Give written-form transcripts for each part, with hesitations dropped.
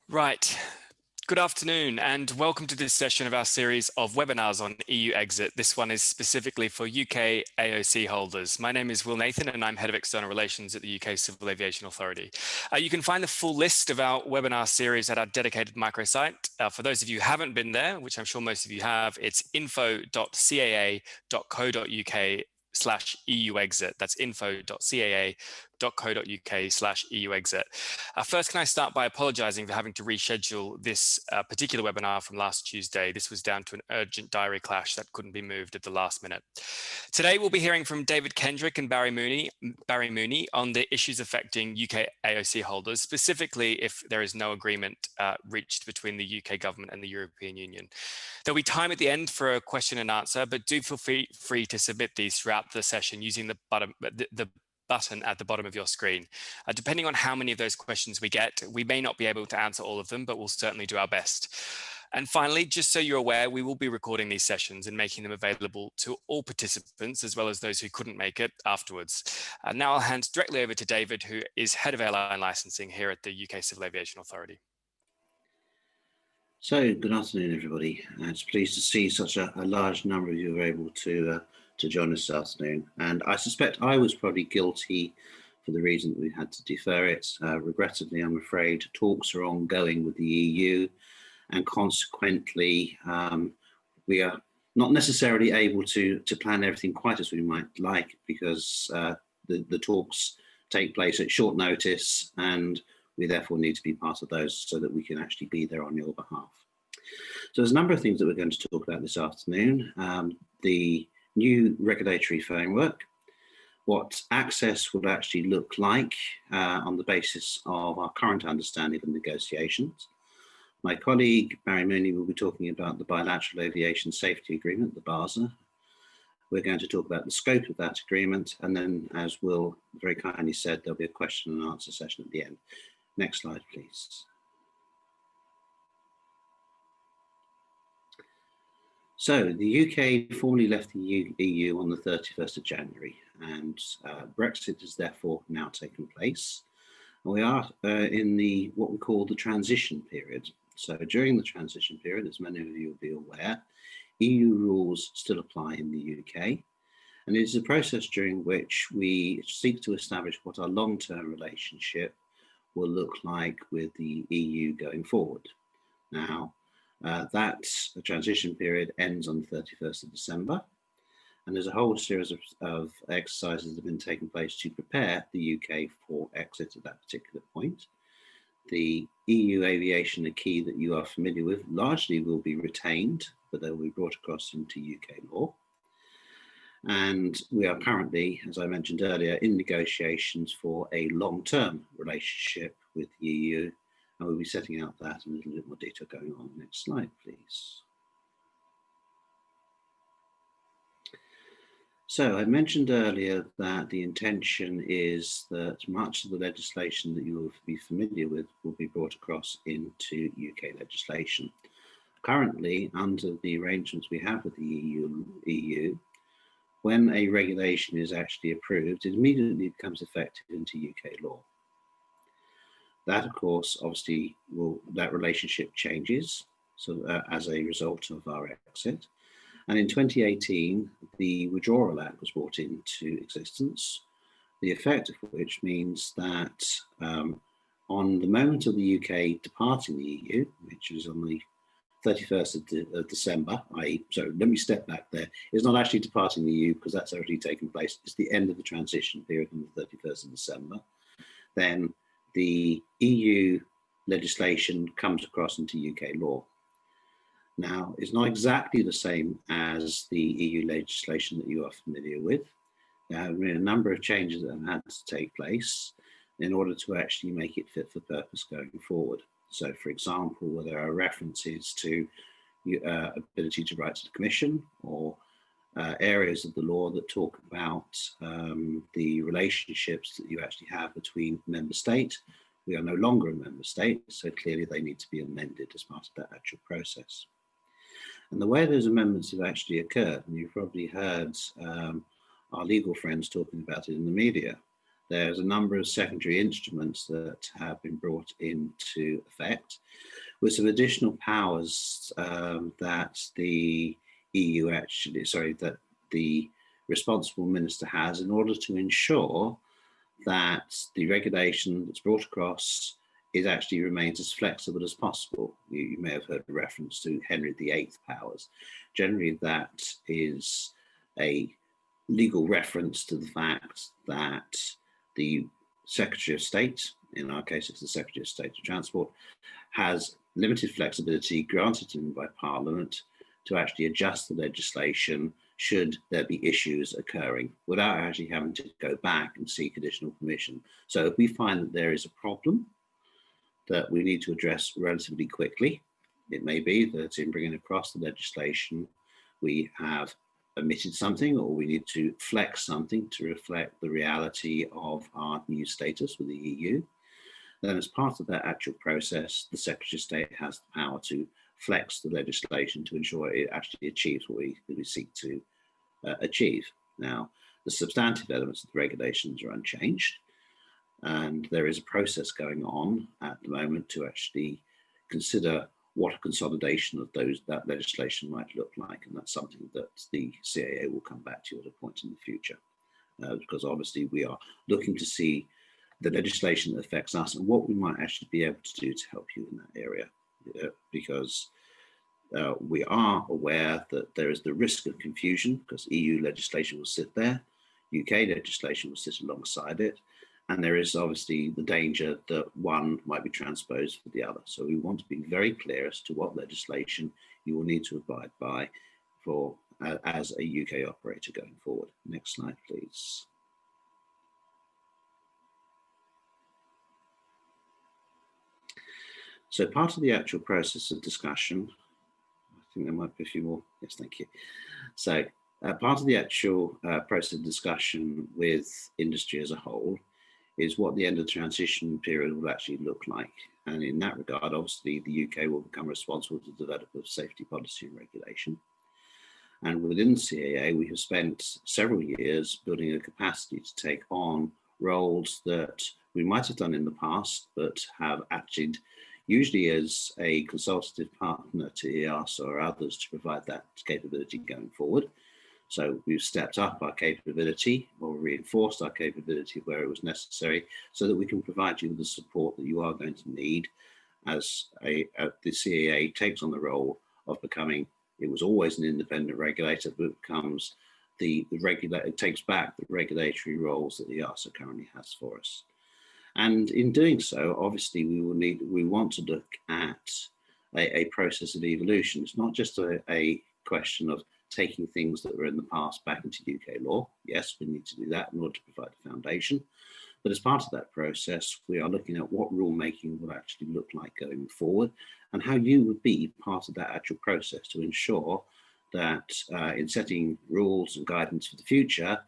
Right. Good afternoon and welcome to this session of our series of webinars on EU Exit. This one is specifically for UK AOC holders. My name is Will Nathan and I'm Head of External Relations at the UK Civil Aviation Authority. You can find the full list of our webinar series at our dedicated microsite. For those of you who haven't been there, which I'm sure most of you have, it's info.caa.co.uk/EU exit. That's info.caa.co.uk/EU exit. First, can I start by apologising for having to reschedule this particular webinar from last Tuesday. This was down to an urgent diary clash that couldn't be moved at the last minute. Today, we'll be hearing from David Kendrick and Barry Mooney on the issues affecting UK AOC holders, specifically if there is no agreement reached between the UK government and the European Union. There'll be time at the end for a question and answer, but do feel free to submit these throughout the session using the button at the bottom of your screen. Depending on how many of those questions we get, we may not be able to answer all of them, but we'll certainly do our best. And finally, just so you're aware, we will be recording these sessions and making them available to all participants, as well as those who couldn't make it afterwards. Now I'll hand directly over to David, who is Head of Airline Licensing here at the UK Civil Aviation Authority. So, good afternoon, everybody. It's pleased to see such a large number of you are able to join us this afternoon. And I suspect I was probably guilty for the reason that we had to defer it. Regrettably, I'm afraid talks are ongoing with the EU, and consequently, we are not necessarily able to plan everything quite as we might like, because the talks take place at short notice, and we therefore need to be part of those so that we can actually be there on your behalf. So there's a number of things that we're going to talk about this afternoon. The new regulatory framework, what access would actually look like on the basis of our current understanding of negotiations. My colleague Barry Mooney will be talking about the Bilateral Aviation Safety Agreement, the BASA. We're going to talk about the scope of that agreement, and then, as Will very kindly said, there'll be a question and answer session at the end. Next slide, please. So the UK formally left the EU on the 31st of January, and Brexit has therefore now taken place. And we are in what we call the transition period. So during the transition period, as many of you will be aware, EU rules still apply in the UK. And it is a process during which we seek to establish what our long-term relationship will look like with the EU going forward. Now, that transition period ends on the 31st of December, and there's a whole series of exercises that have been taking place to prepare the UK for exit at that particular point. The EU Aviation Acquis that you are familiar with largely will be retained, but they will be brought across into UK law. And we are currently, as I mentioned earlier, in negotiations for a long-term relationship with the EU, and we'll be setting out that in a little bit more detail going on. Next slide, please. So I mentioned earlier that the intention is that much of the legislation that you will be familiar with will be brought across into UK legislation. Currently, under the arrangements we have with the EU, when a regulation is actually approved, it immediately becomes effective into UK law. That, of course, obviously, that relationship changes as a result of our exit. And in 2018, the Withdrawal Act was brought into existence, the effect of which means that on the moment of the UK departing the EU, which is on the 31st of December, so let me step back there. It's not actually departing the EU because that's already taken place. It's the end of the transition period on the 31st of December. Then the EU legislation comes across into UK law. Now, it's not exactly the same as the EU legislation that you are familiar with. There have been a number of changes that have had to take place in order to actually make it fit for purpose going forward. So, for example, there are references to ability to write to the Commission, or areas of the law that talk about the relationships that you actually have between member states. We are no longer a member state, so clearly they need to be amended as part of that actual process. And the way those amendments have actually occurred, and you've probably heard our legal friends talking about it in the media, there's a number of secondary instruments that have been brought into effect with some additional powers that the EU that the responsible minister has in order to ensure that the regulation that's brought across actually remains as flexible as possible. You may have heard a reference to Henry VIII powers. Generally, that is a legal reference to the fact that the Secretary of State, in our case it's the Secretary of State of Transport, has limited flexibility granted to him by Parliament to actually adjust the legislation should there be issues occurring without actually having to go back and seek additional permission. So if we find that there is a problem that we need to address relatively quickly, it may be that in bringing across the legislation, we have omitted something or we need to flex something to reflect the reality of our new status with the EU. Then as part of that actual process, the Secretary of State has the power to flex the legislation to ensure it actually achieves what we seek to achieve. Now, the substantive elements of the regulations are unchanged, and there is a process going on at the moment to actually consider what a consolidation of that legislation might look like, and that's something that the CAA will come back to at a point in the future, because obviously we are looking to see the legislation that affects us and what we might actually be able to do to help you in that area, because we are aware that there is the risk of confusion because EU legislation will sit there, UK legislation will sit alongside it, and there is obviously the danger that one might be transposed for the other. So we want to be very clear as to what legislation you will need to abide by for as a UK operator going forward. Next slide, please. So part of the actual process of discussion, I think there might be a few more. Yes, thank you. So part of the actual process of discussion with industry as a whole is what the end of the transition period will actually look like. And in that regard, obviously, the UK will become responsible to develop a safety policy and regulation. And within the CAA, we have spent several years building a capacity to take on roles that we might have done in the past, but have acted usually as a consultative partner to EASA or others to provide that capability going forward. So we've stepped up our capability or reinforced our capability where it was necessary so that we can provide you with the support that you are going to need as the CAA takes on the role of becoming, it was always an independent regulator, but it becomes it takes back the regulatory roles that the EASA currently has for us. And in doing so, obviously we want to look at a process of evolution. It's not just a question of taking things that were in the past back into UK law. Yes, we need to do that in order to provide a foundation. But as part of that process, we are looking at what rulemaking will actually look like going forward and how you would be part of that actual process to ensure that in setting rules and guidance for the future,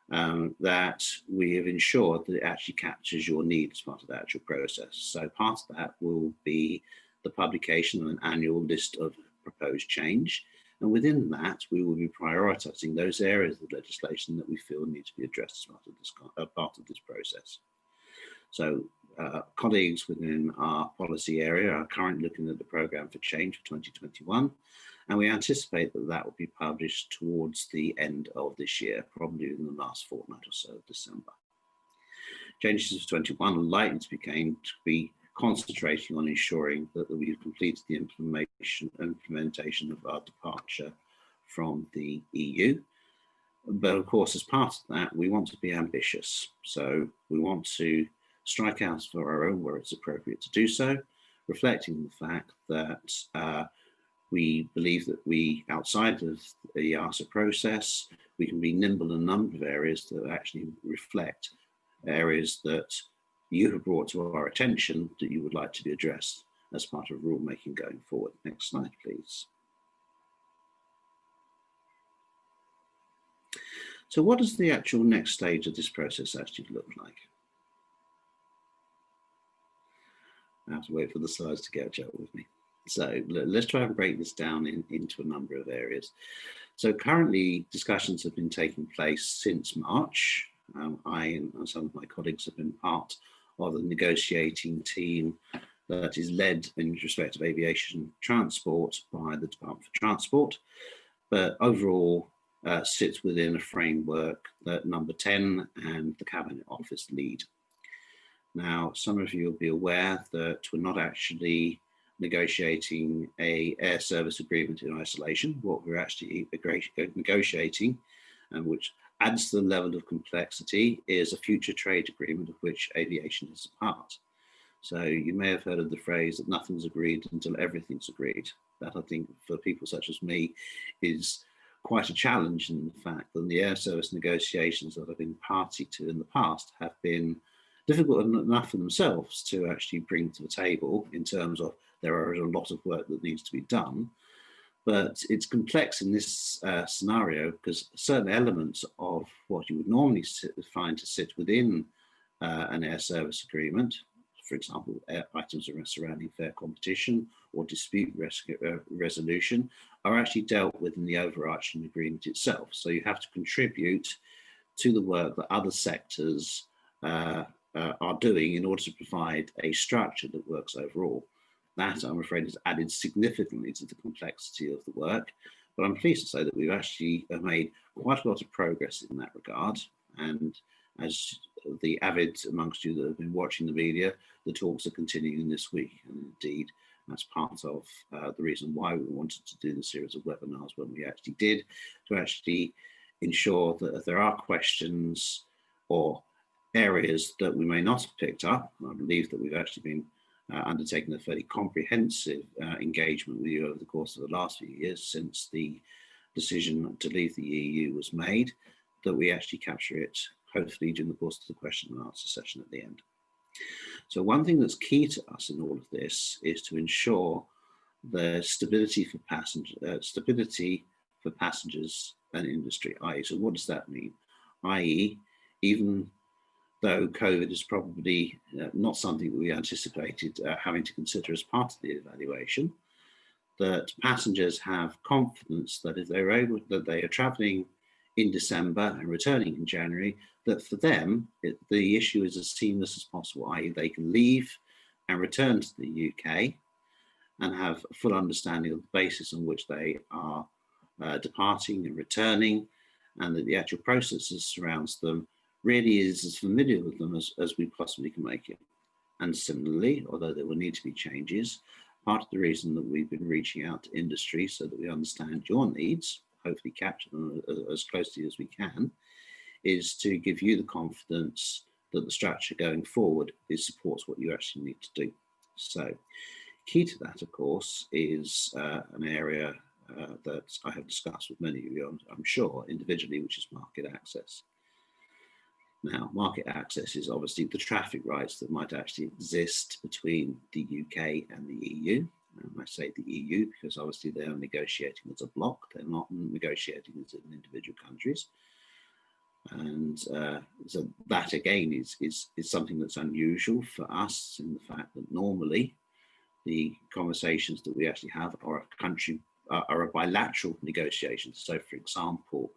that we have ensured that it actually captures your needs as part of the actual process. So part of that will be the publication of an annual list of proposed change. And within that, we will be prioritizing those areas of legislation that we feel need to be addressed as part of this process. So colleagues within our policy area are currently looking at the programme for change for 2021. And we anticipate that that will be published towards the end of this year, probably in the last fortnight or so of December. Changes for 21 are likely to be concentrating on ensuring that we have completed the implementation of our departure from the EU. But of course, as part of that, we want to be ambitious. So we want to strike out for our own where it's appropriate to do so, reflecting the fact that we believe that we, outside of the EASA process, we can be nimble in a number of areas that actually reflect areas that you have brought to our attention that you would like to be addressed as part of rulemaking going forward. Next slide, please. So what does the actual next stage of this process actually look like? I have to wait for the slides to catch up with me. So let's try and break this down into a number of areas. So currently discussions have been taking place since March I and some of my colleagues have been part of the negotiating team that is led in respect of aviation transport by the Department for Transport, but overall sits within a framework that Number 10 and the Cabinet Office lead. Now, some of you will be aware that we're not actually negotiating an air service agreement in isolation. What we're actually negotiating, and which adds to the level of complexity, is a future trade agreement of which aviation is a part. So you may have heard of the phrase that nothing's agreed until everything's agreed. That, I think, for people such as me, is quite a challenge in the fact that the air service negotiations that I've been party to in the past have been difficult enough for themselves to actually bring to the table, in terms of there is a lot of work that needs to be done. But it's complex in this scenario because certain elements of what you would normally find to sit within an air service agreement, for example, items surrounding fair competition or dispute resolution, are actually dealt with in the overarching agreement itself. So you have to contribute to the work that other sectors are doing in order to provide a structure that works overall. That, I'm afraid, has added significantly to the complexity of the work, but I'm pleased to say that we've actually made quite a lot of progress in that regard. And as the avid amongst you that have been watching the media, the talks are continuing this week, and indeed that's part of the reason why we wanted to do the series of webinars when we actually did, to actually ensure that if there are questions or areas that we may not have picked up, I believe that we've actually been undertaking a fairly comprehensive engagement with you over the course of the last few years since the decision to leave the EU was made, that we actually capture it hopefully during the course of the question and answer session at the end. So one thing that's key to us in all of this is to ensure the stability for passengers and industry, i.e. so what does that mean? i.e. even though COVID is probably not something that we anticipated having to consider as part of the evaluation, that passengers have confidence that if they're able, that they are travelling in December and returning in January, that for them, the issue is as seamless as possible, i.e. they can leave and return to the UK and have a full understanding of the basis on which they are departing and returning, and that the actual process that surrounds them really is as familiar with them as we possibly can make it. And similarly, although there will need to be changes, part of the reason that we've been reaching out to industry so that we understand your needs, hopefully capture them as closely as we can, is to give you the confidence that the structure going forward supports what you actually need to do. So key to that, of course, is an area that I have discussed with many of you, I'm sure, individually, which is market access. Now, market access is obviously the traffic rights that might actually exist between the UK and the EU. I say the EU because obviously they are negotiating as a bloc, they're not negotiating as individual countries. And so that again is something that's unusual for us, in the fact that normally the conversations that we actually have are a bilateral negotiation. So for example,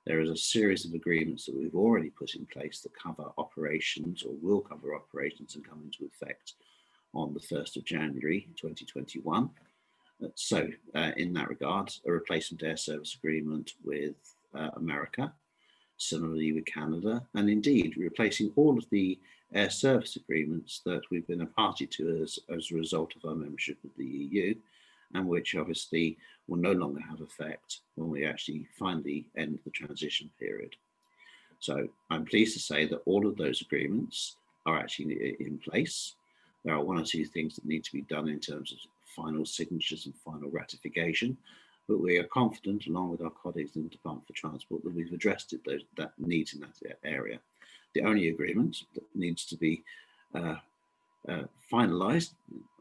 there is a series of agreements that we've already put in place that cover operations or will cover operations and come into effect on the 1st of January 2021. So in that regard, a replacement air service agreement with America, similarly with Canada, and indeed replacing all of the air service agreements that we've been a party to as a result of our membership of the EU, and which obviously will no longer have effect when we actually finally end the transition period. So I'm pleased to say that all of those agreements are actually in place. There are one or two things that need to be done in terms of final signatures and final ratification, but we are confident, along with our colleagues in the Department for Transport, that we've addressed that needs in that area. The only agreement that needs to be finalised,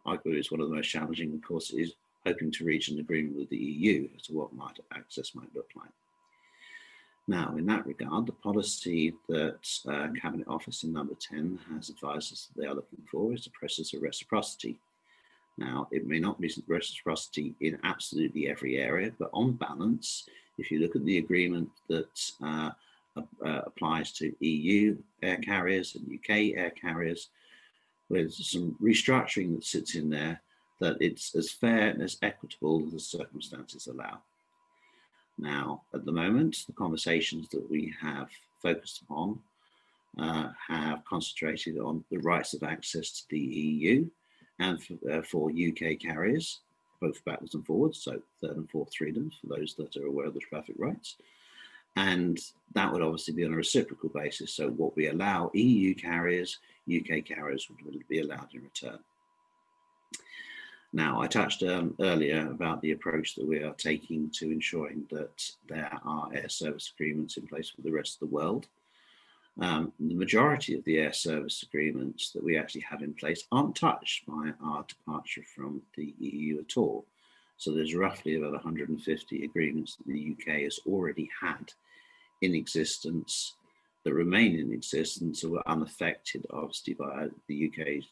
arguably is one of the most challenging, of course, is hoping to reach an agreement with the EU as to what market access might look like. Now, in that regard, the policy that Cabinet Office in Number 10 has advised us that they are looking for is the process of reciprocity. Now, it may not be reciprocity in absolutely every area, but on balance, if you look at the agreement that applies to EU air carriers and UK air carriers, with some restructuring that sits in there, that it's as fair and as equitable as the circumstances allow. Now, at the moment, the conversations that we have focused upon have concentrated on the rights of access to the EU and for UK carriers, both backwards and forwards, so third and fourth freedoms for those that are aware of the traffic rights. And that would obviously be on a reciprocal basis. So what we allow EU carriers, UK carriers would be allowed in return. Now, I touched earlier about the approach that we are taking to ensuring that there are air service agreements in place with the rest of the world. The majority of the air service agreements that we actually have in place aren't touched by our departure from the EU at all. So there's roughly about 150 agreements that the UK has already had in existence that remain in existence and were unaffected, obviously, by the UK's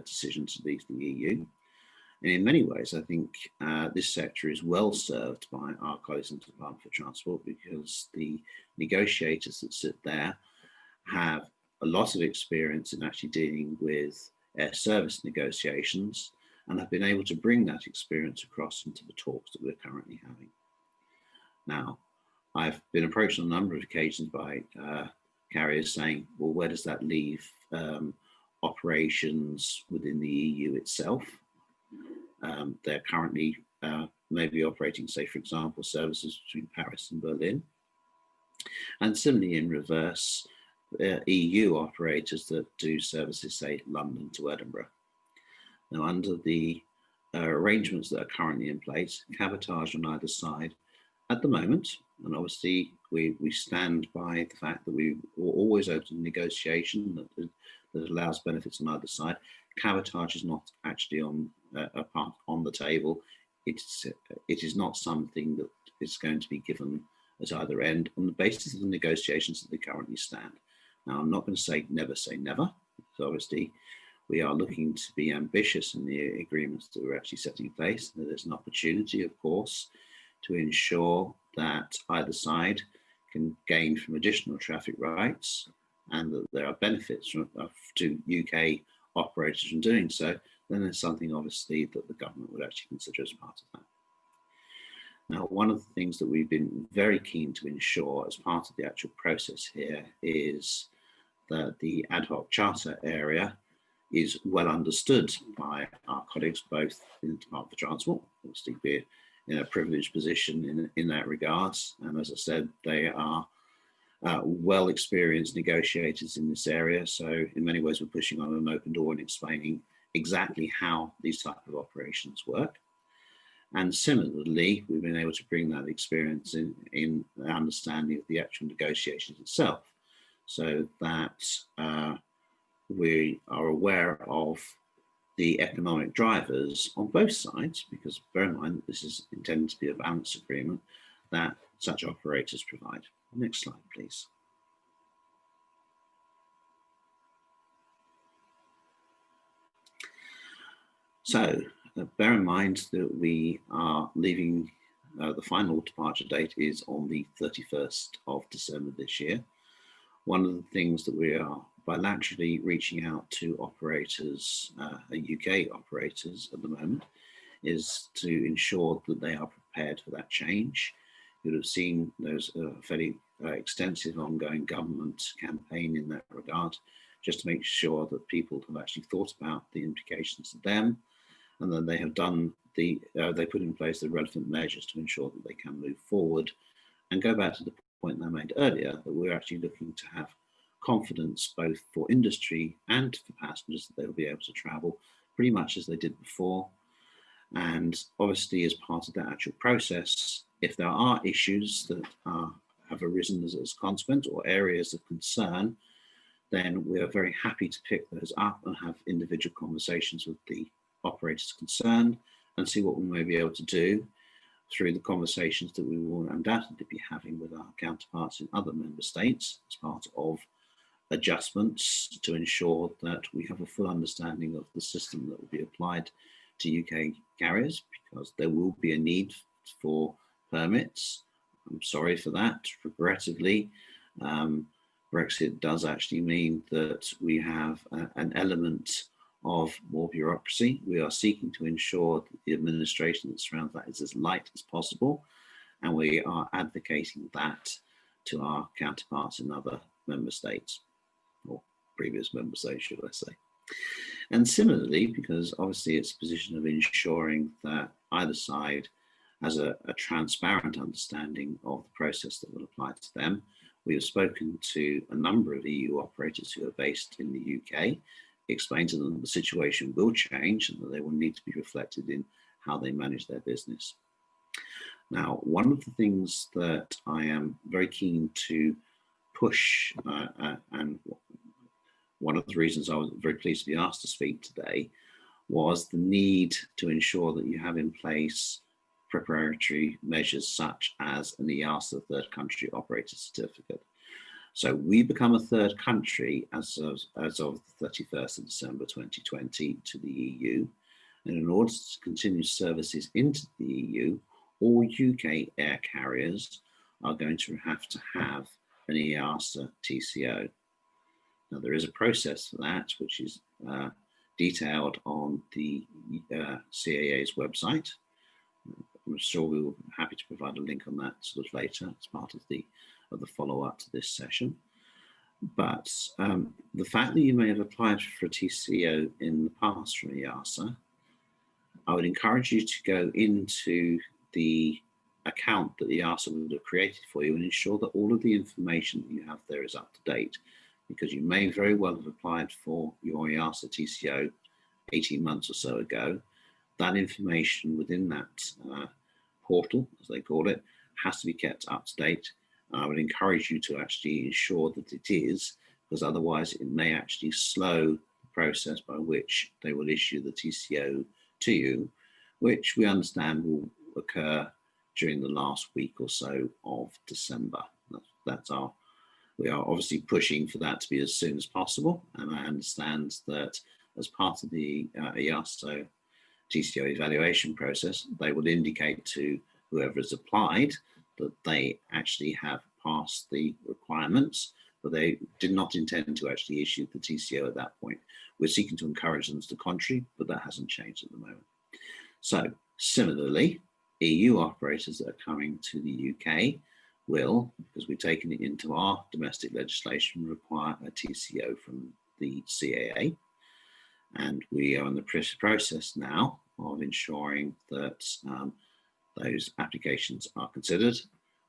decision to leave the EU. And in many ways, I think this sector is well served by our colleagues in the Department for Transport, because the negotiators that sit there have a lot of experience in actually dealing with air service negotiations and have been able to bring that experience across into the talks that we're currently having. Now, I've been approached on a number of occasions by carriers saying, well, where does that leave operations within the EU itself? They're currently maybe operating, say, for example, services between Paris and Berlin. And similarly in reverse, EU operators that do services, say, London to Edinburgh. Now, under the arrangements that are currently in place, cabotage on either side at the moment, and obviously we stand by the fact that we were always open to negotiation that allows benefits on either side. Cabotage is not actually on the table. It is not something that is going to be given at either end on the basis of the negotiations that they currently stand. Now, I'm not going to say never, because obviously we are looking to be ambitious in the agreements that we're actually setting in place. There's an opportunity, of course, to ensure that either side can gain from additional traffic rights and that there are benefits to UK operators from doing so. Then there's something, obviously, that the government would actually consider as part of that. Now, one of the things that we've been very keen to ensure as part of the actual process here is that the ad hoc charter area is well understood by our colleagues, both in the Department for Transport, obviously we're in a privileged position in that regard. And as I said, they are well experienced negotiators in this area. So in many ways, we're pushing on an open door and explaining exactly how these type of operations work. And similarly, we've been able to bring that experience in the understanding of the actual negotiations itself, so that we are aware of the economic drivers on both sides, because bear in mind that this is intended to be a balance agreement that such operators provide. Next slide, please. So bear in mind that we are leaving, the final departure date is on the 31st of December this year. One of the things that we are bilaterally reaching out to operators, UK operators at the moment, is to ensure that they are prepared for that change. You'll have seen there's a fairly extensive ongoing government campaign in that regard, just to make sure that people have actually thought about the implications of them, and then they have done they put in place the relevant measures to ensure that they can move forward. And go back to the point I made earlier, that we're actually looking to have confidence both for industry and for passengers that they'll be able to travel pretty much as they did before. And obviously, as part of that actual process, if there are issues that have arisen as a consequence or areas of concern, then we are very happy to pick those up and have individual conversations with the operators concerned and see what we may be able to do through the conversations that we will undoubtedly be having with our counterparts in other member states as part of adjustments to ensure that we have a full understanding of the system that will be applied to UK carriers, because there will be a need for permits. I'm sorry for that, regrettably. Brexit does actually mean that we have an element of more bureaucracy. We are seeking to ensure that the administration that surrounds that is as light as possible, and we are advocating that to our counterparts in other member states, or previous member states, should I say. And similarly, because obviously it's a position of ensuring that either side has a transparent understanding of the process that will apply to them, we have spoken to a number of EU operators who are based in the UK, explained to them that the situation will change and that they will need to be reflected in how they manage their business. Now, one of the things that I am very keen to push, and one of the reasons I was very pleased to be asked to speak today, was the need to ensure that you have in place preparatory measures such as an EASA third country operator certificate. So we become a third country as of the 31st of December 2020 to the EU. And in order to continue services into the EU, all UK air carriers are going to have an EASA TCO. Now, there is a process for that, which is detailed on the CAA's website. I'm sure we will be happy to provide a link on that sort of later as part of the follow-up to this session. But the fact that you may have applied for a TCO in the past from EASA, I would encourage you to go into the account that EASA would have created for you and ensure that all of the information that you have there is up to date, because you may very well have applied for your EASA TCO 18 months or so ago. That information within that portal, as they call it, has to be kept up to date. I would encourage you to actually ensure that it is, because otherwise it may actually slow the process by which they will issue the TCO to you, which we understand will occur during the last week or so of December. We are obviously pushing for that to be as soon as possible, and I understand that as part of the EASA TCO evaluation process, they will indicate to whoever has applied that they actually have passed the requirements, but they did not intend to actually issue the TCO at that point. We're seeking to encourage them to the contrary, but that hasn't changed at the moment. So similarly, EU operators that are coming to the UK will, because we've taken it into our domestic legislation, require a TCO from the CAA. And we are in the process now of ensuring that those applications are considered.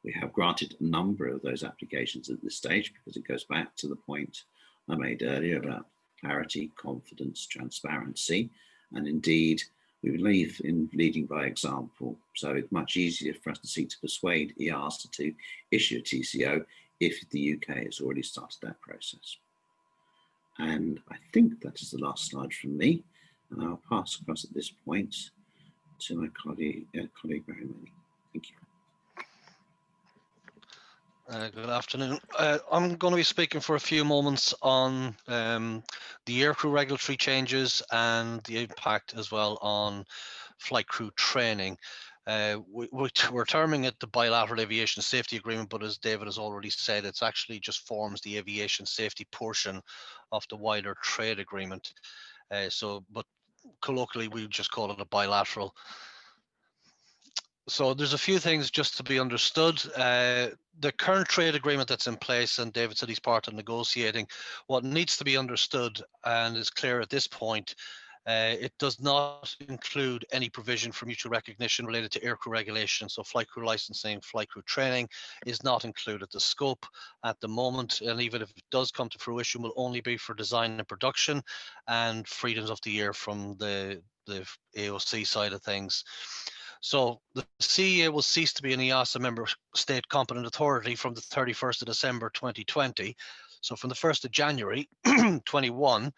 We have granted a number of those applications at this stage because it goes back to the point I made earlier about clarity, confidence, transparency, and indeed we believe in leading by example. So it's much easier for us to seek to persuade EASA to issue a TCO if the UK has already started that process. And I think that is the last slide from me, and I'll pass across at this point to my colleague Barry Manning. Thank you. Good afternoon. I'm going to be speaking for a few moments on the aircrew regulatory changes and the impact as well on flight crew training. We're terming it the Bilateral Aviation Safety Agreement, but as David has already said, it's actually just forms the aviation safety portion of the wider trade agreement. But colloquially, we just call it a bilateral. So there's a few things just to be understood. The current trade agreement that's in place, and David said he's part of negotiating, what needs to be understood and is clear at this point, it does not include any provision for mutual recognition related to aircrew regulation. So flight crew licensing, flight crew training is not included. The scope at the moment, and even if it does come to fruition, will only be for design and production and freedoms of the air from the AOC side of things. So the CAA will cease to be an EASA member state competent authority from the 31st of December 2020. So from the 1st of January 21,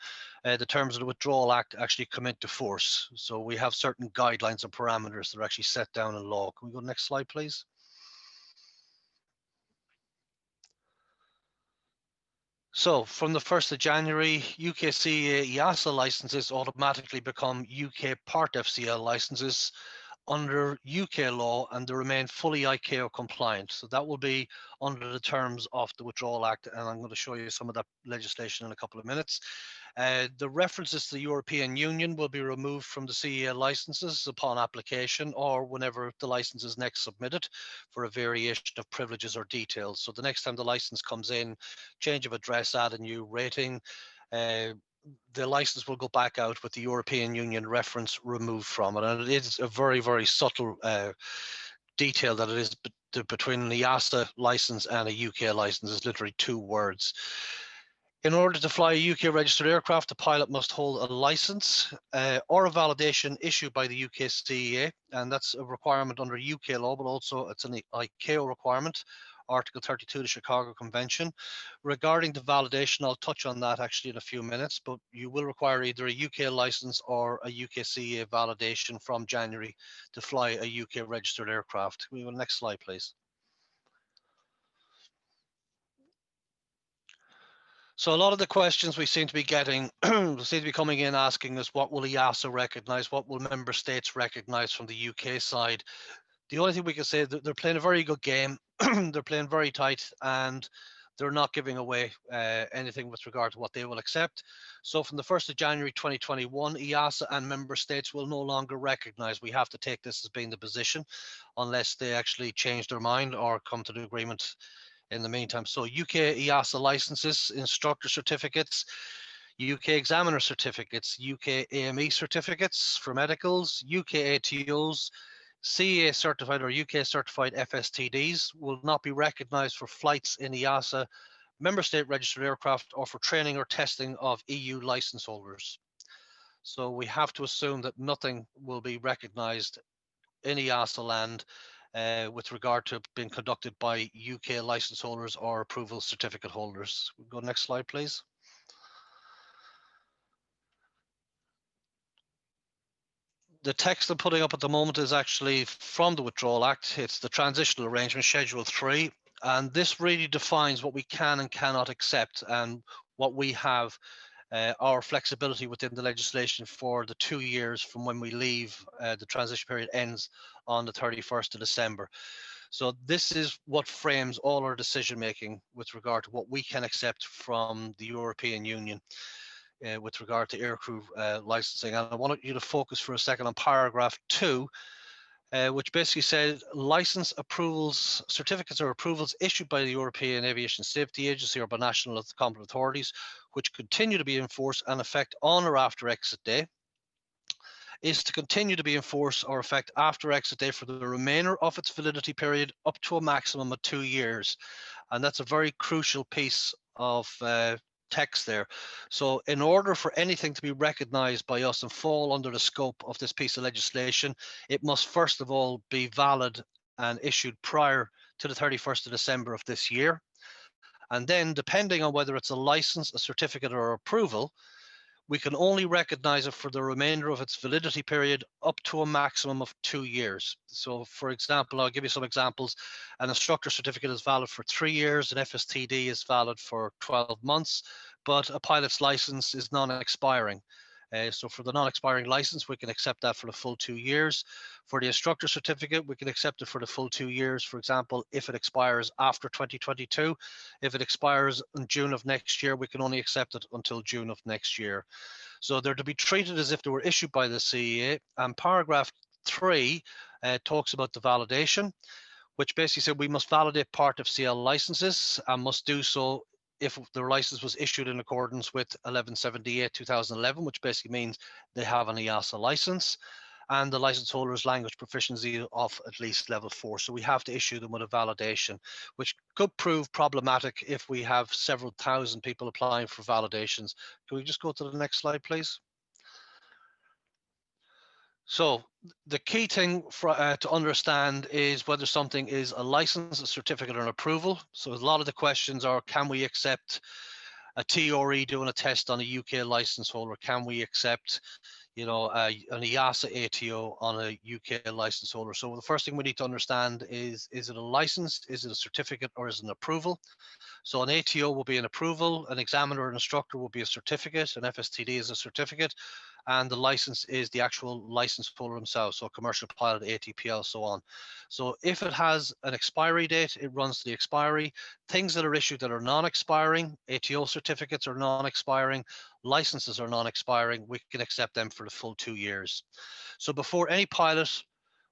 the terms of the Withdrawal Act actually come into force. So we have certain guidelines and parameters that are actually set down in law. Can we go to the next slide, please? So from the 1st of January, UK CAA EASA licenses automatically become UK Part FCL licenses under UK law and they remain fully ICAO compliant. So that will be under the terms of the Withdrawal Act, and I'm going to show you some of that legislation in a couple of minutes. The references to the European Union will be removed from the CAA licenses upon application or whenever the license is next submitted for a variation of privileges or details. So the next time the license comes in, change of address, add a new rating, the license will go back out with the European Union reference removed from it. And it is a very, very subtle detail that it is between an EASA license and a UK license is literally 2 words. In order to fly a UK registered aircraft, the pilot must hold a license or a validation issued by the UK CAA, and that's a requirement under UK law, but also it's an ICAO requirement, Article 32 of the Chicago Convention. Regarding the validation, I'll touch on that actually in a few minutes, but you will require either a UK license or a UK CAA validation from January to fly a UK registered aircraft. We will next slide, please. So a lot of the questions we seem to be getting seem to be coming in asking us, what will EASA recognize? What will member states recognize from the UK side? The only thing we can say is that they're playing a very good game. They're playing very tight and they're not giving away anything with regard to what they will accept. So from the 1st of January 2021, EASA and member states will no longer recognize. We have to take this as being the position unless they actually change their mind or come to the agreement in the meantime. So UK EASA licenses, instructor certificates, UK examiner certificates, UK AME certificates for medicals, UK ATOs, CAA certified or UK certified FSTDs will not be recognized for flights in EASA member state registered aircraft or for training or testing of EU license holders. So we have to assume that nothing will be recognized in EASA land with regard to being conducted by UK license holders or approval certificate holders. We'll go next slide, please. The text I'm putting up at the moment is actually from the Withdrawal Act. It's the Transitional Arrangement, Schedule 3, and this really defines what we can and cannot accept and what we have our flexibility within the legislation for the 2 years from when we leave. The transition period ends on the 31st of December. So this is what frames all our decision making with regard to what we can accept from the European Union with regard to aircrew licensing. And I want you to focus for a second on paragraph 2, which basically says license approvals, certificates or approvals issued by the European Aviation Safety Agency or by national competent authorities, which continue to be in force and effect on or after exit day, is to continue to be in force or effect after exit day for the remainder of its validity period up to a maximum of 2 years. And that's a very crucial piece of text there. So in order for anything to be recognized by us and fall under the scope of this piece of legislation, it must first of all be valid and issued prior to the 31st of December of this year. And then depending on whether it's a license, a certificate or approval, we can only recognize it for the remainder of its validity period up to a maximum of 2 years. So for example, I'll give you some examples. An instructor certificate is valid for 3 years, an FSTD is valid for 12 months, but a pilot's license is non-expiring. So for the non-expiring license, we can accept that for the full 2 years. For the instructor certificate, we can accept it for the full 2 years. For example, if it expires after 2022, if it expires in June of next year, we can only accept it until June of next year. So they're to be treated as if they were issued by the CAA. And paragraph 3 talks about the validation, which basically said we must validate part of CL licenses and must do so if the license was issued in accordance with 1178/2011, which basically means they have an EASA license and the license holder's language proficiency of at least level 4. So we have to issue them with a validation, which could prove problematic if we have several thousand people applying for validations. Can we just go to the next slide, please? So the key thing to understand is whether something is a license, a certificate, or an approval. So a lot of the questions are, can we accept a TRE doing a test on a UK license holder? Can we accept, an EASA ATO on a UK license holder. So the first thing we need to understand is it a license, is it a certificate, or is it an approval? So an ATO will be an approval, an examiner and instructor will be a certificate, an FSTD is a certificate, and the license is the actual license holder himself, so commercial pilot, ATPL, so on. So if it has an expiry date, it runs to the expiry. Things that are issued that are non-expiring, ATO certificates are non-expiring, licenses are non-expiring, we can accept them for the full 2 years. So before any pilot,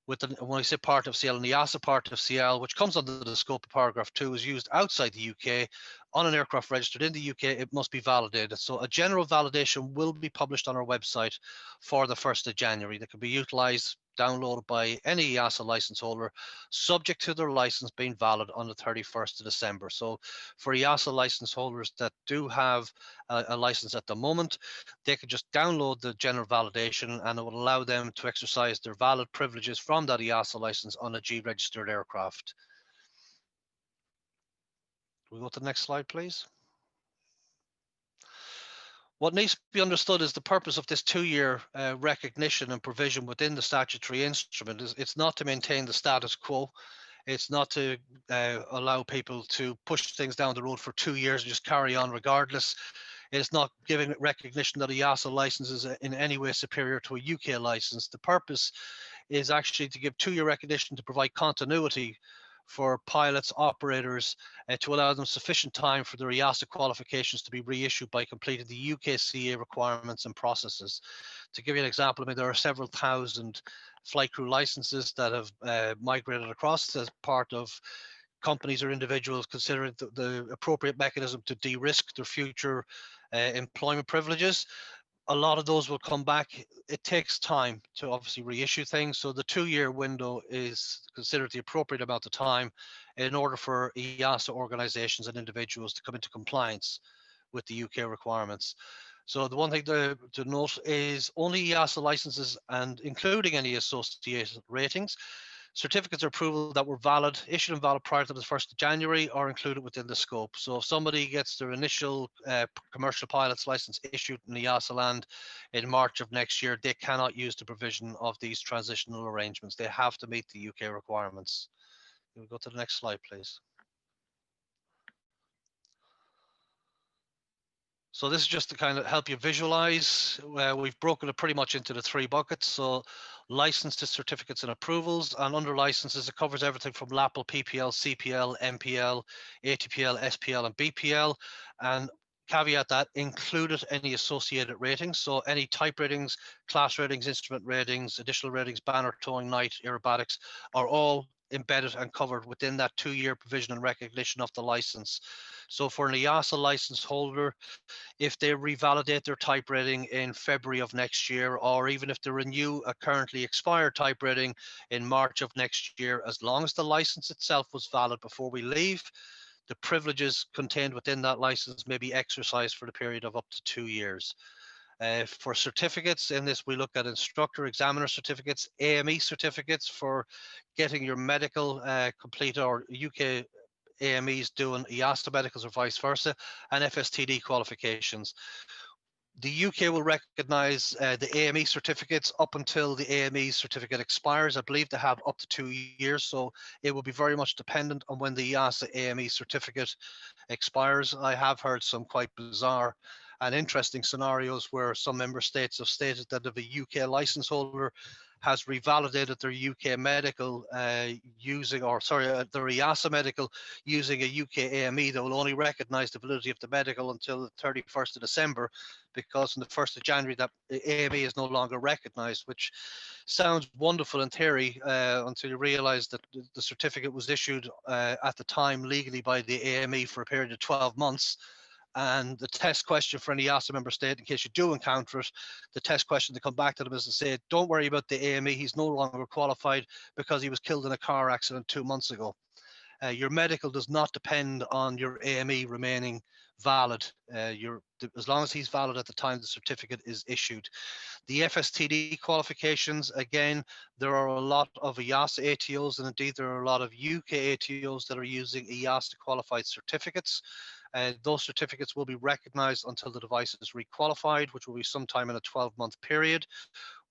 when I say part of CL, and the EASA part of CL, which comes under the scope of paragraph 2, is used outside the UK on an aircraft registered in the UK, it must be validated. So a general validation will be published on our website for the 1st of January that can be utilized, downloaded by any EASA license holder, subject to their license being valid on the 31st of December. So for EASA license holders that do have a license at the moment, they can just download the general validation and it will allow them to exercise their valid privileges from that EASA license on a G registered aircraft. Can we go to the next slide, please? What needs to be understood is the purpose of this 2-year recognition and provision within the statutory instrument. It's not to maintain the status quo. It's not to allow people to push things down the road for 2 years and just carry on regardless. It's not giving recognition that a EASA license is in any way superior to a UK license. The purpose is actually to give 2-year recognition to provide continuity for pilots, operators, to allow them sufficient time for their EASA qualifications to be reissued by completing the UK CAA requirements and processes. To give you an example, I mean, there are several thousand flight crew licenses that have migrated across as part of companies or individuals considering the appropriate mechanism to de-risk their future employment privileges. A lot of those will come back. It takes time to obviously reissue things. So the 2-year window is considered the appropriate amount of time in order for EASA organizations and individuals to come into compliance with the UK requirements. So the one thing to note is only EASA licenses, and including any associated ratings, certificates of approval that were valid, issued and valid prior to the 1st of January are included within the scope. So if somebody gets their initial commercial pilot's license issued in the EASA land in March of next year, they cannot use the provision of these transitional arrangements. They have to meet the UK requirements. Can we go to the next slide, please? So this is just to kind of help you visualize. We've broken it pretty much into the 3 buckets. So licensed certificates and approvals, and under licenses, it covers everything from LAPL, PPL, CPL, MPL, ATPL, SPL, and BPL. And caveat that included any associated ratings. So any type ratings, class ratings, instrument ratings, additional ratings, banner, towing, night, aerobatics are all embedded and covered within that 2-year provision and recognition of the license. So for an EASA license holder, if they revalidate their type rating in February of next year, or even if they renew a currently expired type rating in March of next year, as long as the license itself was valid before we leave, the privileges contained within that license may be exercised for the period of up to 2 years. For certificates in this, we look at instructor examiner certificates, AME certificates for getting your medical completed, or UK AMEs doing EASA medicals or vice versa, and FSTD qualifications. The UK will recognise the AME certificates up until the AME certificate expires. I believe they have up to 2 years, so it will be very much dependent on when the EASA AME certificate expires. I have heard some quite bizarre and interesting scenarios where some member states have stated that if a UK license holder has revalidated their UK medical using, or sorry, their EASA medical using a UK AME, they will only recognise the validity of the medical until the 31st of December, because on the 1st of January that AME is no longer recognised, which sounds wonderful in theory until you realise that the certificate was issued at the time legally by the AME for a period of 12 months. And the test question for any EASA member state, in case you do encounter it, the test question to come back to them is to say, don't worry about the AME, he's no longer qualified because he was killed in a car accident 2 months ago. Your medical does not depend on your AME remaining valid. As long as he's valid at the time the certificate is issued. The FSTD qualifications, again, there are a lot of EASA ATOs, and indeed there are a lot of UK ATOs that are using EASA qualified certificates. Those certificates will be recognized until the device is requalified, which will be sometime in a 12-month period.